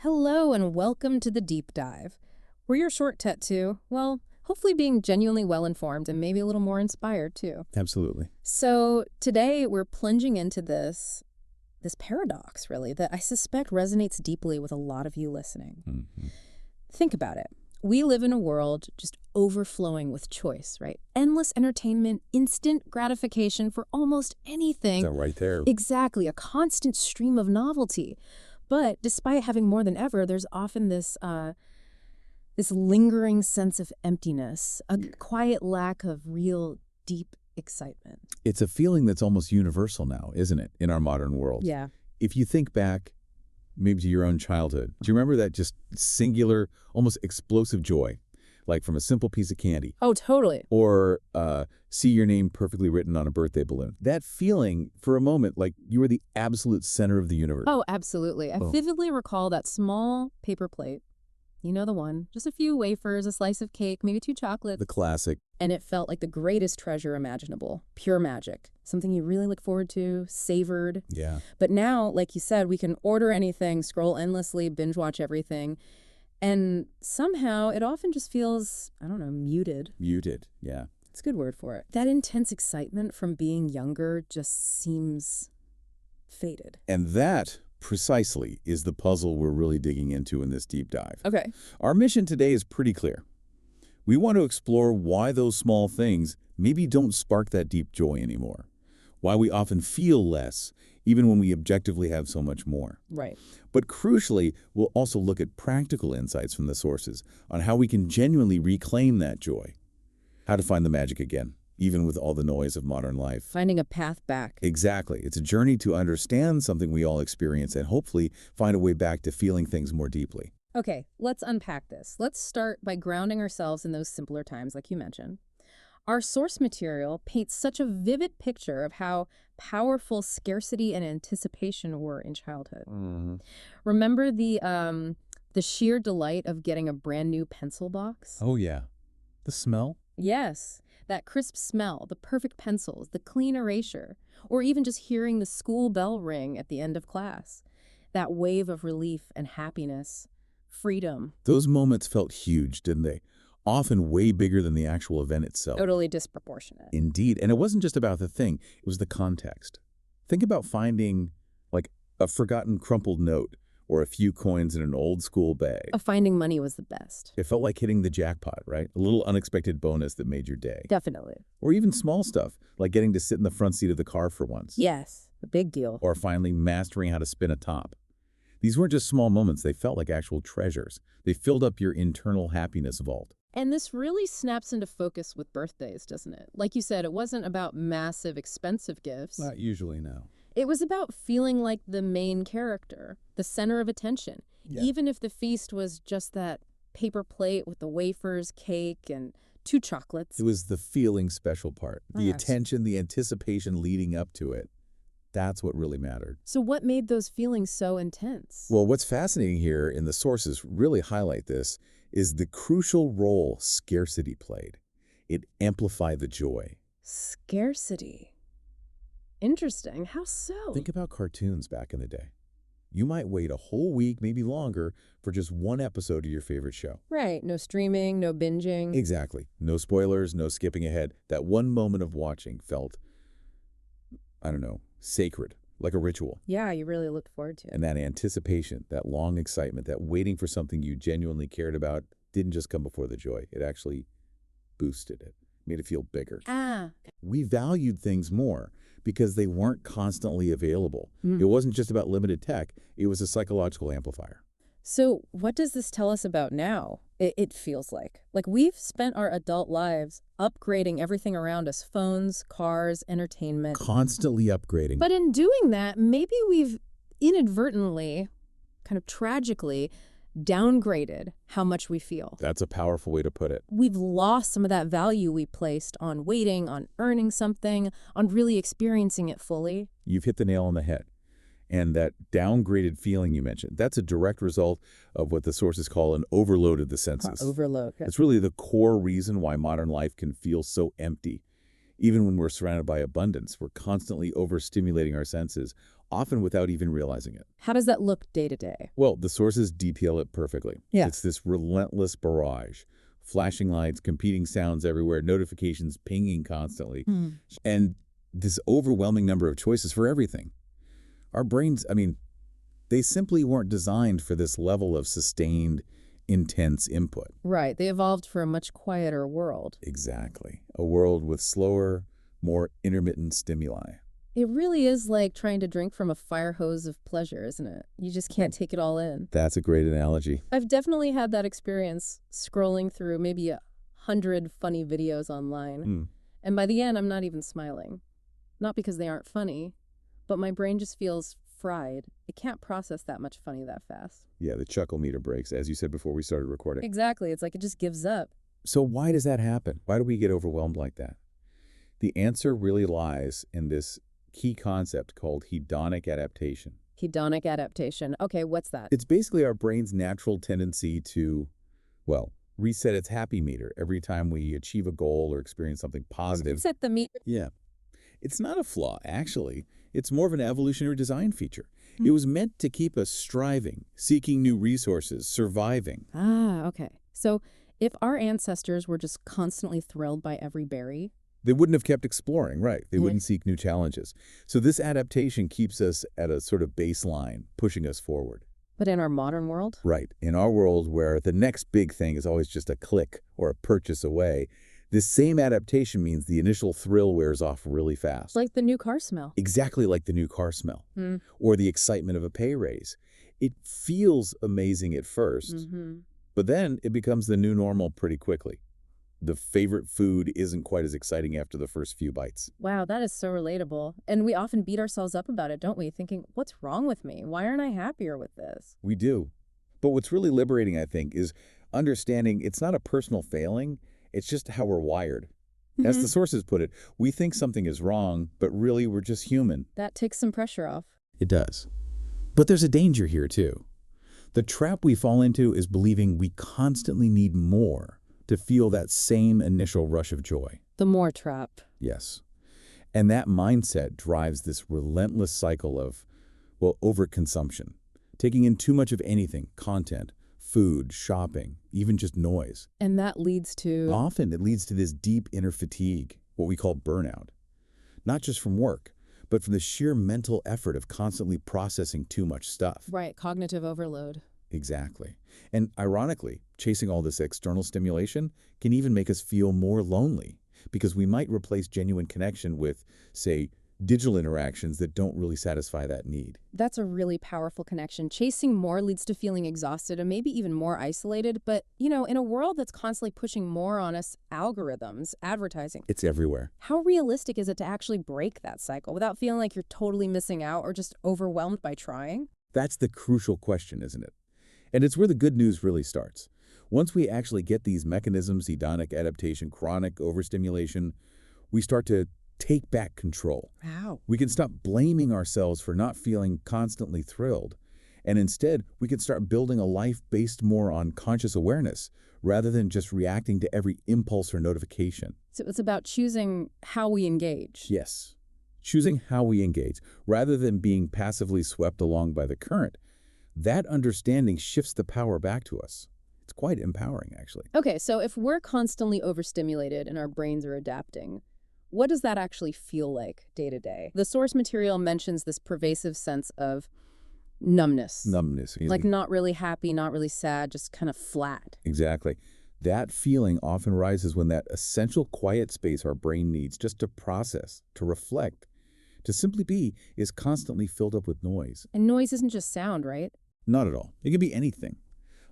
Hello and welcome to the Deep Dive. We're your shortcut to, well, hopefully being genuinely well-informed and maybe a little more inspired too. Absolutely. So today we're plunging into this paradox, really, that I suspect resonates deeply with a lot of you listening. Mm-hmm. Think about it. We live in a world just overflowing with choice, right? Endless entertainment, instant gratification for almost anything. That right there. Exactly, a constant stream of novelty. But despite having more than ever, there's often this lingering sense of emptiness, a quiet lack of real deep excitement. It's a feeling that's almost universal now, isn't it, in our modern world? Yeah. If you think back maybe to your own childhood, do you remember that just singular, almost explosive joy, like from a simple piece of candy? Oh, totally. Or see your name perfectly written on a birthday balloon. That feeling, for a moment, like you were the absolute center of the universe. Oh, absolutely. I vividly recall that small paper plate. You know the one. Just a few wafers, a slice of cake, maybe 2 chocolates. The classic. And it felt like the greatest treasure imaginable. Pure magic. Something you really look forward to, savored. Yeah. But now, like you said, we can order anything, scroll endlessly, binge watch everything. And somehow it often just feels, I don't know, muted. Muted, yeah. It's a good word for it. That intense excitement from being younger just seems faded. And that precisely is the puzzle we're really digging into in this deep dive. Okay. Our mission today is pretty clear. We want to explore why those small things maybe don't spark that deep joy anymore. Why we often feel less, even when we objectively have so much more. Right. But crucially, we'll also look at practical insights from the sources on how we can genuinely reclaim that joy. How to find the magic again, even with all the noise of modern life. Finding a path back. Exactly. It's a journey to understand something we all experience and hopefully find a way back to feeling things more deeply. Okay, let's unpack this. Let's start by grounding ourselves in those simpler times, like you mentioned. Our source material paints such a vivid picture of how powerful scarcity and anticipation were in childhood. Mm-hmm. Remember the sheer delight of getting a brand new pencil box? Oh, yeah. The smell? Yes, that crisp smell, the perfect pencils, the clean erasure, or even just hearing the school bell ring at the end of class. That wave of relief and happiness, freedom. Those moments felt huge, didn't they? Often way bigger than the actual event itself. Totally disproportionate. Indeed. And it wasn't just about the thing. It was the context. Think about finding, like, a forgotten crumpled note or a few coins in an old school bag. Finding money was the best. It felt like hitting the jackpot, right? A little unexpected bonus that made your day. Definitely. Or even small stuff, like getting to sit in the front seat of the car for once. Yes, a big deal. Or finally mastering how to spin a top. These weren't just small moments. They felt like actual treasures. They filled up your internal happiness vault. And this really snaps into focus with birthdays, doesn't it? Like you said, it wasn't about massive, expensive gifts. Not usually, no. It was about feeling like the main character, the center of attention. Yeah. Even if the feast was just that paper plate with the wafers, cake, and 2 chocolates. It was the feeling special part. The attention, the anticipation leading up to it. That's what really mattered. So what made those feelings so intense? Well, what's fascinating here, and the sources really highlight this, is the crucial role scarcity played. It amplified the joy. Scarcity. Interesting. How so? Think about cartoons back in the day. You might wait a whole week, maybe longer, for just one episode of your favorite show. Right. No streaming, no binging. Exactly. No spoilers, no skipping ahead. That one moment of watching felt, I don't know, sacred, like a ritual. Yeah, you really looked forward to it. And that anticipation, that long excitement, that waiting for something you genuinely cared about didn't just come before the joy. It actually boosted it, made it feel bigger. We valued things more because they weren't constantly available. It wasn't just about limited tech. It was a psychological amplifier. So what does this tell us about now? It feels like. Like we've spent our adult lives upgrading everything around us, phones, cars, entertainment. Constantly upgrading. But in doing that, maybe we've inadvertently, kind of tragically, downgraded how much we feel. That's a powerful way to put it. We've lost some of that value we placed on waiting, on earning something, on really experiencing it fully. You've hit the nail on the head. And that downgraded feeling you mentioned, that's a direct result of what the sources call an overload of the senses. Overload. It's really the core reason why modern life can feel so empty. Even when we're surrounded by abundance, we're constantly overstimulating our senses, often without even realizing it. How does that look day to day? Well, the sources detail it perfectly. Yeah. It's this relentless barrage. Flashing lights, competing sounds everywhere, notifications pinging constantly, and this overwhelming number of choices for everything. Our brains, they simply weren't designed for this level of sustained, intense input. Right. They evolved for a much quieter world. Exactly. A world with slower, more intermittent stimuli. It really is like trying to drink from a fire hose of pleasure, isn't it? You just can't take it all in. That's a great analogy. I've definitely had that experience scrolling through maybe 100 funny videos online. And by the end, I'm not even smiling. Not because they aren't funny, but my brain just feels fried. It can't process that much funny that fast. Yeah, the chuckle meter breaks, as you said before we started recording. Exactly. It's like it just gives up. So why does that happen? Why do we get overwhelmed like that? The answer really lies in this key concept called hedonic adaptation. Hedonic adaptation. Okay, what's that? It's basically our brain's natural tendency to, well, reset its happy meter every time we achieve a goal or experience something positive. Reset the meter. Yeah. It's not a flaw, actually. It's more of an evolutionary design feature. It was meant to keep us striving, seeking new resources, surviving. Ah, okay. So if our ancestors were just constantly thrilled by every berry, they wouldn't have kept exploring, right? They wouldn't seek new challenges. So this adaptation keeps us at a sort of baseline, pushing us forward. But in our modern world? Right. In our world where the next big thing is always just a click or a purchase away, this same adaptation means the initial thrill wears off really fast. Like the new car smell. Exactly like the new car smell. Or the excitement of a pay raise. It feels amazing at first, but then it becomes the new normal pretty quickly. The favorite food isn't quite as exciting after the first few bites. Wow, that is so relatable. And we often beat ourselves up about it, don't we? Thinking, what's wrong with me? Why aren't I happier with this? We do. But what's really liberating, I think, is understanding it's not a personal failing. It's just how we're wired. As the sources put it, we think something is wrong, but really we're just human. That takes some pressure off. It does. But there's a danger here, too. The trap we fall into is believing we constantly need more to feel that same initial rush of joy. The more trap. Yes. And that mindset drives this relentless cycle of, well, overconsumption. Taking in too much of anything, content, food, shopping, even just noise. And that leads to? Often it leads to this deep inner fatigue, what we call burnout. Not just from work, but from the sheer mental effort of constantly processing too much stuff. Right, cognitive overload. Exactly. And ironically, chasing all this external stimulation can even make us feel more lonely because we might replace genuine connection with, say, digital interactions that don't really satisfy that need. That's a really powerful connection. Chasing more leads to feeling exhausted and maybe even more isolated. But, in a world that's constantly pushing more on us, algorithms, advertising. It's everywhere. How realistic is it to actually break that cycle without feeling like you're totally missing out or just overwhelmed by trying? That's the crucial question, isn't it? And it's where the good news really starts. Once we actually get these mechanisms, hedonic adaptation, chronic overstimulation, we start to take back control. Wow. We can stop blaming ourselves for not feeling constantly thrilled. And instead, we can start building a life based more on conscious awareness rather than just reacting to every impulse or notification. So it's about choosing how we engage. Yes. Choosing how we engage rather than being passively swept along by the current. That understanding shifts the power back to us. It's quite empowering, actually. Okay, so if we're constantly overstimulated and our brains are adapting, what does that actually feel like day to day? The source material mentions this pervasive sense of numbness. Numbness. Like not really happy, not really sad, just kind of flat. Exactly. That feeling often rises when that essential quiet space our brain needs just to process, to reflect, to simply be, is constantly filled up with noise. And noise isn't just sound, right? Not at all. It can be anything.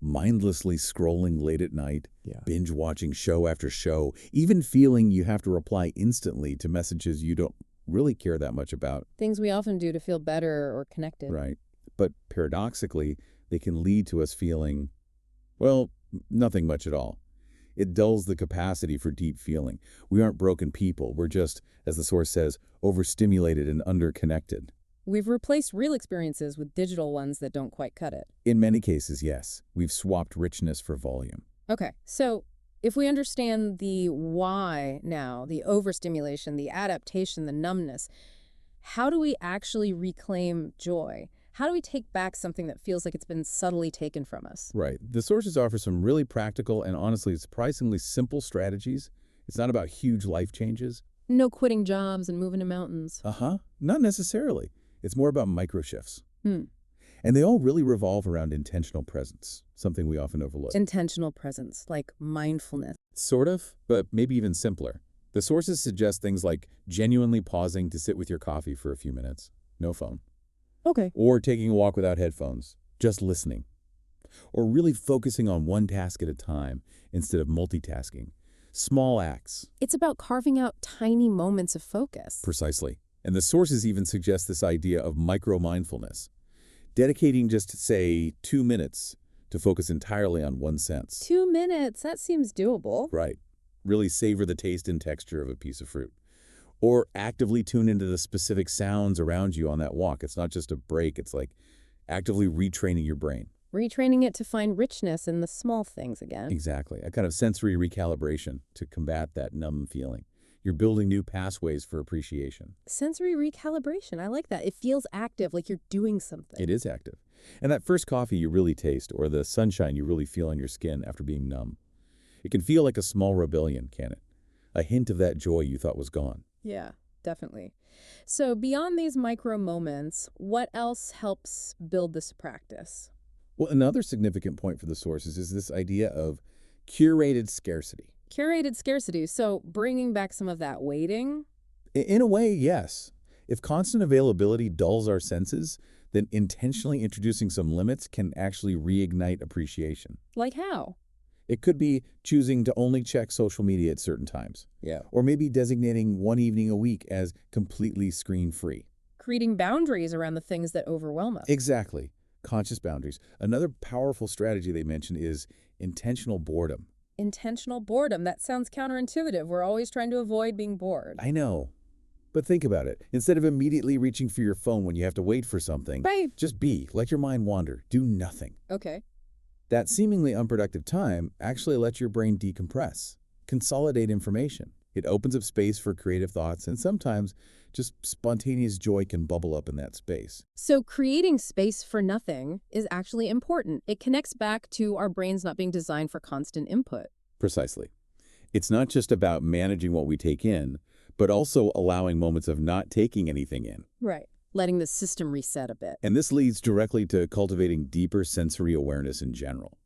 Mindlessly scrolling late at night, binge watching show after show, even feeling you have to reply instantly to messages you don't really care that much about. Things we often do to feel better or connected. Right. But paradoxically, they can lead to us feeling, well, nothing much at all. It dulls the capacity for deep feeling. We aren't broken people. We're just, as the source says, overstimulated and underconnected. We've replaced real experiences with digital ones that don't quite cut it. In many cases, yes. We've swapped richness for volume. Okay, so if we understand the why now, the overstimulation, the adaptation, the numbness, How do we actually reclaim joy? How do we take back something that feels like it's been subtly taken from us? Right. The sources offer some really practical and honestly surprisingly simple strategies. It's not about huge life changes. No quitting jobs and moving to mountains. Not necessarily. It's more about micro shifts. Hmm. And they all really revolve around intentional presence, something we often overlook. Intentional presence, like mindfulness. Sort of, but maybe even simpler. The sources suggest things like genuinely pausing to sit with your coffee for a few minutes. No phone. Okay. Or taking a walk without headphones. Just listening. Or really focusing on one task at a time instead of multitasking. Small acts. It's about carving out tiny moments of focus. Precisely. And the sources even suggest this idea of micro-mindfulness. Dedicating just, say, 2 minutes to focus entirely on one sense. 2 minutes, that seems doable. Right. Really savor the taste and texture of a piece of fruit. Or actively tune into the specific sounds around you on that walk. It's not just a break, it's like actively retraining your brain. Retraining it to find richness in the small things again. Exactly. A kind of sensory recalibration to combat that numb feeling. You're building new pathways for appreciation. Sensory recalibration, I like that. It feels active, like you're doing something. It is active. And that first coffee you really taste, or the sunshine you really feel on your skin after being numb. It can feel like a small rebellion, can it? A hint of that joy you thought was gone. Yeah, definitely. So beyond these micro moments, what else helps build this practice? Well, another significant point for the sources is this idea of curated scarcity. Curated scarcity, so bringing back some of that waiting? In a way, yes. If constant availability dulls our senses, then intentionally introducing some limits can actually reignite appreciation. Like how? It could be choosing to only check social media at certain times. Yeah. Or maybe designating one evening a week as completely screen-free. Creating boundaries around the things that overwhelm us. Exactly. Conscious boundaries. Another powerful strategy they mention is intentional boredom. Intentional boredom. That sounds counterintuitive. We're always trying to avoid being bored. I know. But think about it. Instead of immediately reaching for your phone when you have to wait for something, Right. just be. Let your mind wander. Do nothing. Okay. That seemingly unproductive time actually lets your brain decompress, consolidate information. It opens up space for creative thoughts, and sometimes just spontaneous joy can bubble up in that space. So creating space for nothing is actually important. It connects back to our brains not being designed for constant input. Precisely. It's not just about managing what we take in, but also allowing moments of not taking anything in. Right. Letting the system reset a bit. And this leads directly to cultivating deeper sensory awareness in general.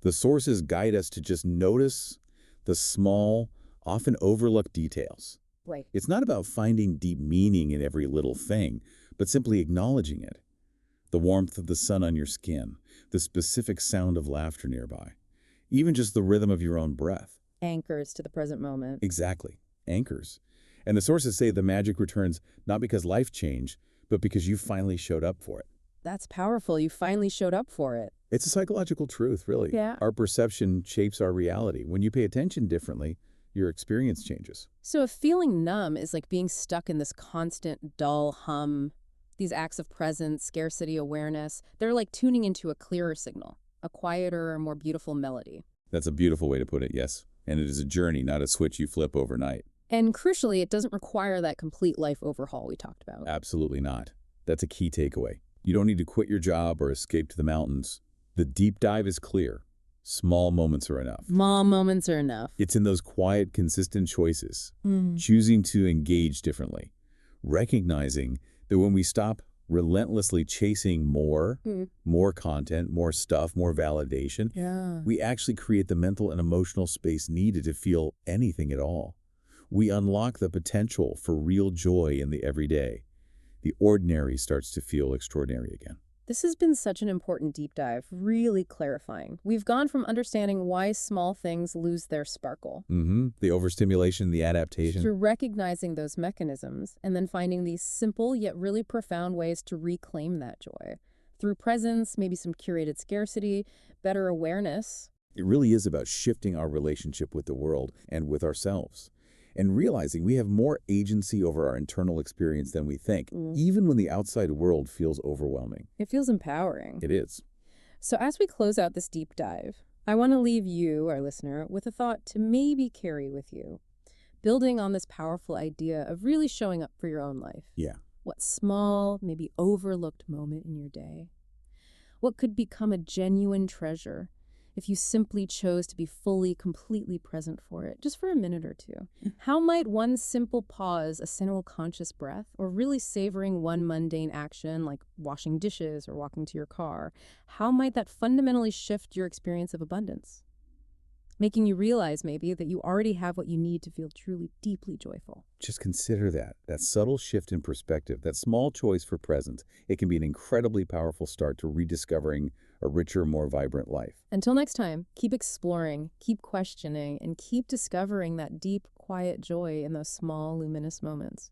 The sources guide us to just notice the small, often overlooked details. Right. It's not about finding deep meaning in every little thing, but simply acknowledging it. The warmth of the sun on your skin, the specific sound of laughter nearby, even just the rhythm of your own breath. Anchors to the present moment. Exactly. Anchors. And the sources say the magic returns not because life changed, but because you finally showed up for it. That's powerful. You finally showed up for it. It's a psychological truth, really. Yeah. Our perception shapes our reality. When you pay attention differently, your experience changes. So if feeling numb is like being stuck in this constant dull hum, these acts of presence, scarcity, awareness, they're like tuning into a clearer signal, a quieter or more beautiful melody. That's a beautiful way to put it, yes. And it is a journey, not a switch you flip overnight. And crucially, it doesn't require that complete life overhaul we talked about. Absolutely not. That's a key takeaway. You don't need to quit your job or escape to the mountains. The deep dive is clear. Small moments are enough. Small moments are enough. It's in those quiet, consistent choices, choosing to engage differently, recognizing that when we stop relentlessly chasing more content, more stuff, more validation, we actually create the mental and emotional space needed to feel anything at all. We unlock the potential for real joy in the everyday. The ordinary starts to feel extraordinary again. This has been such an important deep dive, really clarifying. We've gone from understanding why small things lose their sparkle. The overstimulation, the adaptation. Through recognizing those mechanisms and then finding these simple yet really profound ways to reclaim that joy. Through presence, maybe some curated scarcity, better awareness. It really is about shifting our relationship with the world and with ourselves. And realizing we have more agency over our internal experience than we think, even when the outside world feels overwhelming. It feels empowering. It is. So as we close out this deep dive, I want to leave you, our listener, with a thought to maybe carry with you, building on this powerful idea of really showing up for your own life. Yeah. What small, maybe overlooked moment in your day? What could become a genuine treasure if you simply chose to be fully, completely present for it, just for a minute or two? How might one simple pause, a sensual conscious breath, or really savoring one mundane action like washing dishes or walking to your car, how might that fundamentally shift your experience of abundance? Making you realize, maybe, that you already have what you need to feel truly, deeply joyful. Just consider that subtle shift in perspective, that small choice for presence. It can be an incredibly powerful start to rediscovering a richer, more vibrant life. Until next time, keep exploring, keep questioning, and keep discovering that deep, quiet joy in those small, luminous moments.